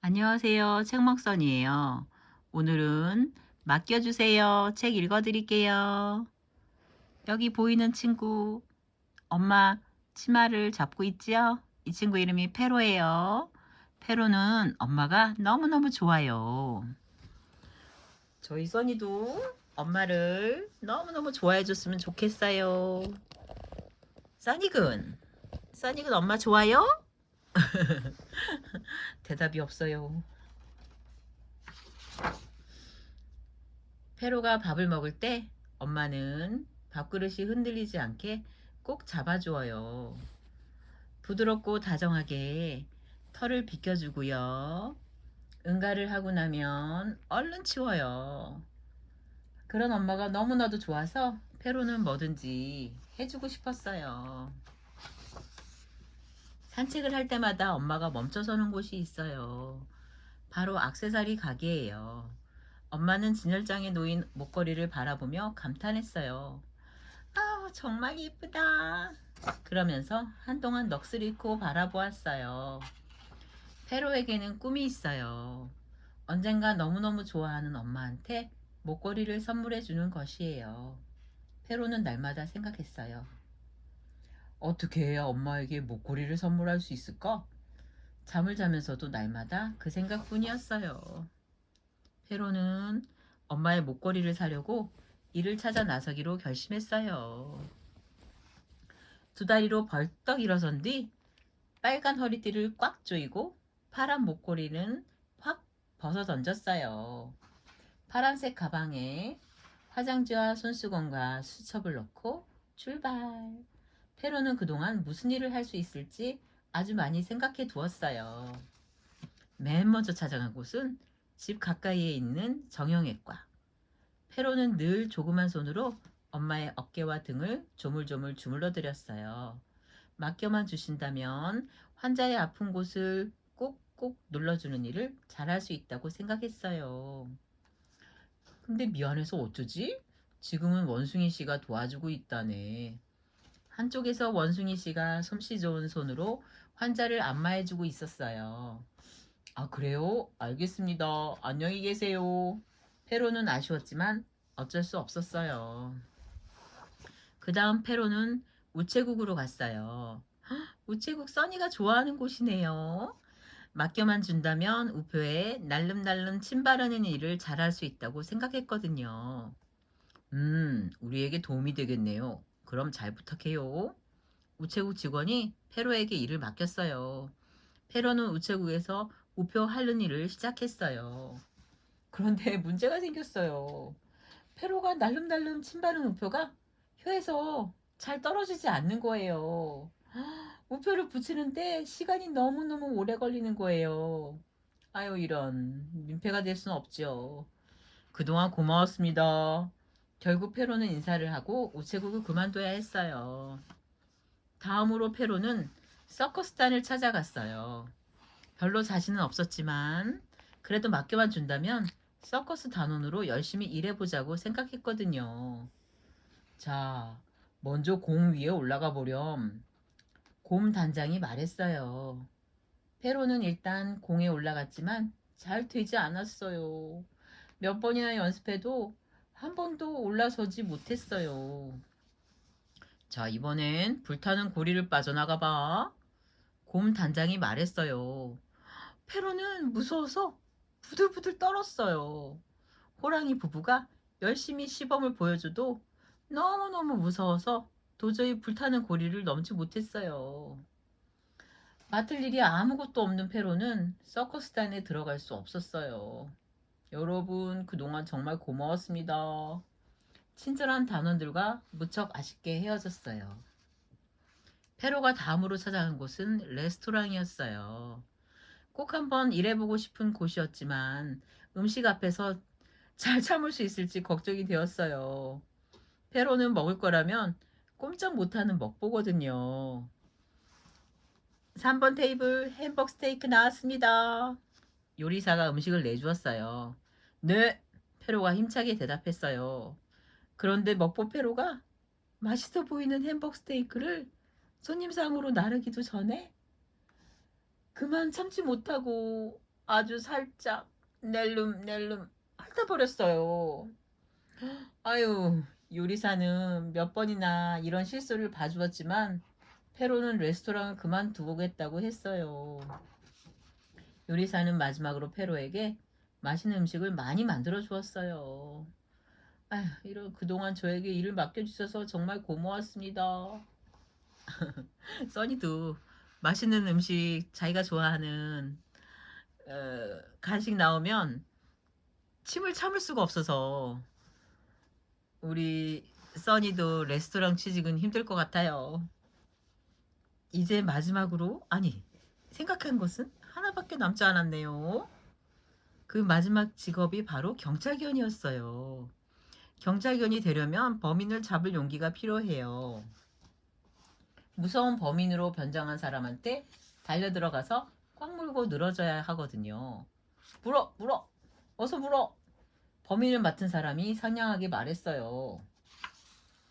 안녕하세요. 책먹선이에요. 오늘은 맡겨주세요. 책 읽어드릴게요. 여기 보이는 친구, 엄마 치마를 잡고 있지요? 이 친구 이름이 페로예요. 페로는 엄마가 너무너무 좋아요. 저희 써니도 엄마를 너무너무 좋아해 줬으면 좋겠어요. 써니군 엄마 좋아요? 대답이 없어요. 페로가 밥을 먹을 때 엄마는 밥그릇이 흔들리지 않게 꼭 잡아주어요. 부드럽고 다정하게 털을 빗겨주고요. 응가를 하고 나면 얼른 치워요. 그런 엄마가 너무나도 좋아서 페로는 뭐든지 해주고 싶었어요. 산책을 할 때마다 엄마가 멈춰서는 곳이 있어요. 바로 액세서리 가게예요. 엄마는 진열장에 놓인 목걸이를 바라보며 감탄했어요. 아우, 정말 예쁘다. 그러면서 한동안 넋을 잃고 바라보았어요. 페로에게는 꿈이 있어요. 언젠가 너무너무 좋아하는 엄마한테 목걸이를 선물해 주는 것이에요. 페로는 날마다 생각했어요. 어떻게 해야 엄마에게 목걸이를 선물할 수 있을까? 잠을 자면서도 날마다 그 생각뿐이었어요. 페로는 엄마의 목걸이를 사려고 이를 찾아 나서기로 결심했어요. 두 다리로 벌떡 일어선 뒤 빨간 허리띠를 꽉 조이고 파란 목걸이는 확 벗어 던졌어요. 파란색 가방에 화장지와 손수건과 수첩을 넣고 출발. 페로는 그동안 무슨 일을 할 수 있을지 아주 많이 생각해 두었어요. 맨 먼저 찾아간 곳은 집 가까이에 있는 정형외과. 페로는 늘 조그만 손으로 엄마의 어깨와 등을 조물조물 주물러 드렸어요. 맡겨만 주신다면 환자의 아픈 곳을 꾹꾹 눌러주는 일을 잘할 수 있다고 생각했어요. 근데 미안해서 어쩌지? 지금은 원숭이 씨가 도와주고 있다네. 한쪽에서 원숭이 씨가 솜씨 좋은 손으로 환자를 안마해주고 있었어요. 아, 그래요? 알겠습니다. 안녕히 계세요. 페로는 아쉬웠지만 어쩔 수 없었어요. 그 다음 페로는 우체국으로 갔어요. 우체국 써니가 좋아하는 곳이네요. 맡겨만 준다면 우표에 날름날름 침 바르는 일을 잘할 수 있다고 생각했거든요. 우리에게 도움이 되겠네요. 그럼 잘 부탁해요. 우체국 직원이 페로에게 일을 맡겼어요. 페로는 우체국에서 우표 할는 일을 시작했어요. 그런데 문제가 생겼어요. 페로가 날름날름 침 바른 우표가 혀에서 잘 떨어지지 않는 거예요. 우표를 붙이는데 시간이 너무너무 오래 걸리는 거예요. 아유, 이런 민폐가 될 수는 없죠. 그동안 고마웠습니다. 결국 페로는 인사를 하고 우체국을 그만둬야 했어요. 다음으로 페로는 서커스단을 찾아갔어요. 별로 자신은 없었지만 그래도 맡겨만 준다면 서커스 단원으로 열심히 일해보자고 생각했거든요. 자, 먼저 공 위에 올라가 보렴. 곰 단장이 말했어요. 페로는 일단 공에 올라갔지만 잘 되지 않았어요. 몇 번이나 연습해도 한 번도 올라서지 못했어요. 자, 이번엔 불타는 고리를 빠져나가 봐. 곰 단장이 말했어요. 페로는 무서워서 부들부들 떨었어요. 호랑이 부부가 열심히 시범을 보여줘도 너무너무 무서워서 도저히 불타는 고리를 넘지 못했어요. 맡을 일이 아무것도 없는 페로는 서커스단에 들어갈 수 없었어요. 여러분, 그동안 정말 고마웠습니다. 친절한 단원들과 무척 아쉽게 헤어졌어요. 페로가 다음으로 찾아간 곳은 레스토랑이었어요. 꼭 한번 일해보고 싶은 곳이었지만 음식 앞에서 잘 참을 수 있을지 걱정이 되었어요. 페로는 먹을 거라면 꼼짝 못하는 먹보거든요. 3번 테이블 햄버거 스테이크 나왔습니다. 요리사가 음식을 내주었어요. 네, 페로가 힘차게 대답했어요. 그런데 먹보 페로가 맛있어 보이는 햄버거 스테이크를 손님상으로 나르기도 전에 그만 참지 못하고 아주 살짝 낼름 핥아버렸어요. 아유, 요리사는 몇 번이나 이런 실수를 봐주었지만 페로는 레스토랑을 그만두겠다고 했어요. 요리사는 마지막으로 페로에게 맛있는 음식을 많이 만들어 주었어요. 아휴, 그동안 저에게 일을 맡겨주셔서 정말 고마웠습니다. 써니도 맛있는 음식 자기가 좋아하는 간식 나오면 침을 참을 수가 없어서 우리 써니도 레스토랑 취직은 힘들 것 같아요. 이제 마지막으로 생각한 것은 하나밖에 남지 않았네요. 그 마지막 직업이 바로 경찰견이었어요. 경찰견이 되려면 범인을 잡을 용기가 필요해요. 무서운 범인으로 변장한 사람한테 달려들어가서 꽉 물고 늘어져야 하거든요. 물어! 어서 물어! 범인을 맡은 사람이 상냥하게 말했어요.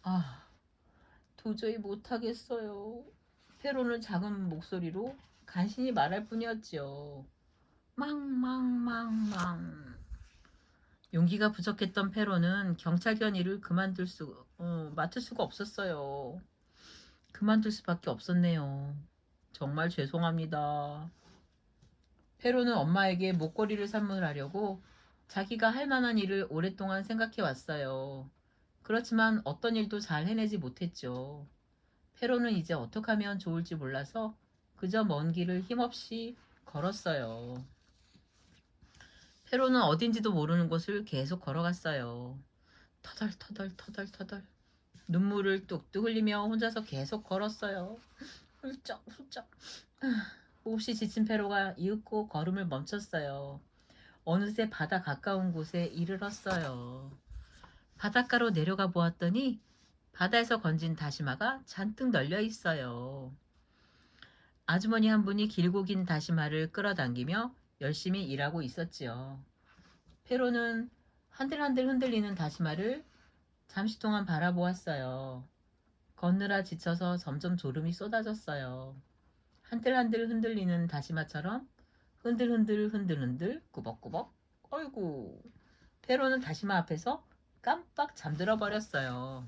아, 도저히 못하겠어요. 페로는 작은 목소리로 간신히 말할 뿐이었지요. 망. 용기가 부족했던 페로는 경찰견 일을 맡을 수가 없었어요. 그만둘 수밖에 없었네요. 정말 죄송합니다. 페로는 엄마에게 목걸이를 선물하려고 자기가 할 만한 일을 오랫동안 생각해 왔어요. 그렇지만 어떤 일도 잘 해내지 못했죠. 페로는 이제 어떻게 하면 좋을지 몰라서 그저 먼 길을 힘없이 걸었어요. 페로는 어딘지도 모르는 곳을 계속 걸어갔어요. 터덜. 눈물을 뚝뚝 흘리며 혼자서 계속 걸었어요. 훌쩍. 몹시 지친 페로가 이윽고 걸음을 멈췄어요. 어느새 바다 가까운 곳에 이르렀어요. 바닷가로 내려가 보았더니 바다에서 건진 다시마가 잔뜩 널려 있어요. 아주머니 한 분이 길고 긴 다시마를 끌어당기며 열심히 일하고 있었지요. 페로는 한들한들 흔들리는 다시마를 잠시 동안 바라보았어요. 걷느라 지쳐서 점점 졸음이 쏟아졌어요. 한들한들 흔들리는 다시마처럼 흔들흔들 꾸벅꾸벅. 어이구, 페로는 다시마 앞에서 깜빡 잠들어 버렸어요.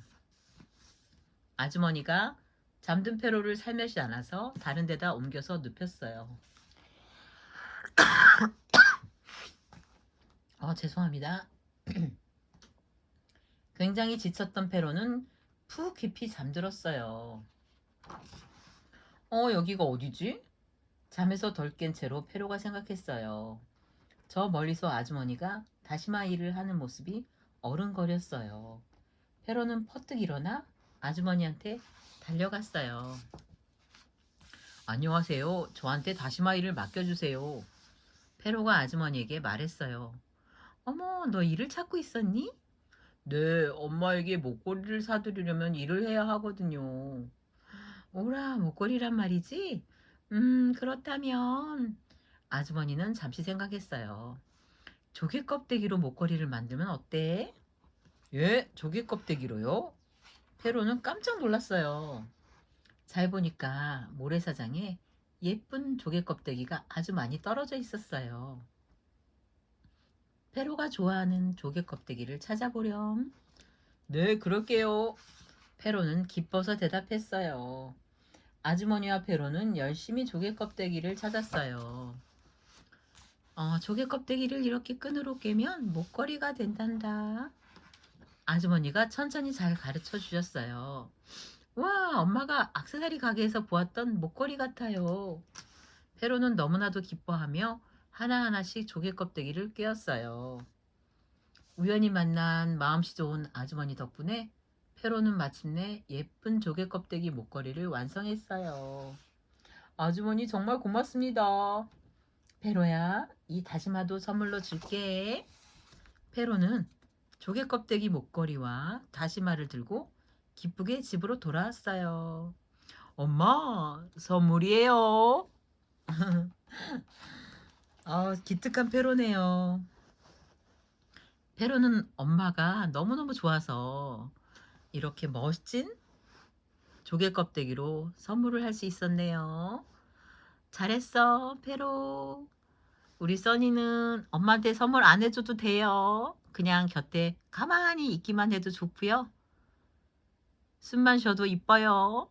아주머니가 잠든 페로를 살며시 안아서 다른 데다 옮겨서 눕혔어요. 죄송합니다. 굉장히 지쳤던 페로는 푹 깊이 잠들었어요. 여기가 어디지? 잠에서 덜 깬 채로 페로가 생각했어요. 저 멀리서 아주머니가 다시마 일을 하는 모습이 어른거렸어요. 페로는 퍼뜩 일어나 아주머니한테 달려갔어요. 안녕하세요. 저한테 다시마 일을 맡겨주세요. 페로가 아주머니에게 말했어요. 어머, 너 일을 찾고 있었니? 네, 엄마에게 목걸이를 사드리려면 일을 해야 하거든요. 오라, 목걸이란 말이지? 그렇다면 아주머니는 잠시 생각했어요. 조개 껍데기로 목걸이를 만들면 어때? 예, 조개 껍데기로요? 페로는 깜짝 놀랐어요. 잘 보니까 모래사장에 예쁜 조개 껍데기가 아주 많이 떨어져 있었어요. 페로가 좋아하는 조개 껍데기를 찾아보렴. 네, 그럴게요. 페로는 기뻐서 대답했어요. 아주머니와 페로는 열심히 조개 껍데기를 찾았어요. 조개 껍데기를 이렇게 끈으로 깨면 목걸이가 된단다. 아주머니가 천천히 잘 가르쳐 주셨어요. 와, 엄마가 액세서리 가게에서 보았던 목걸이 같아요. 페로는 너무나도 기뻐하며 하나하나씩 조개 껍데기를 꿰었어요. 우연히 만난 마음씨 좋은 아주머니 덕분에 페로는 마침내 예쁜 조개 껍데기 목걸이를 완성했어요. 아주머니 정말 고맙습니다. 페로야, 이 다시마도 선물로 줄게. 페로는 조개 껍데기 목걸이와 다시마를 들고 기쁘게 집으로 돌아왔어요. 엄마, 선물이에요. 기특한 페로네요. 페로는 엄마가 너무너무 좋아서 이렇게 멋진 조개 껍데기로 선물을 할 수 있었네요. 잘했어, 페로. 우리 써니는 엄마한테 선물 안 해줘도 돼요. 그냥 곁에 가만히 있기만 해도 좋고요. 숨만 쉬어도 이뻐요.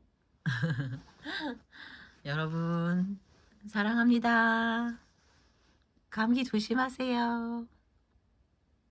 여러분 사랑합니다. 감기 조심하세요.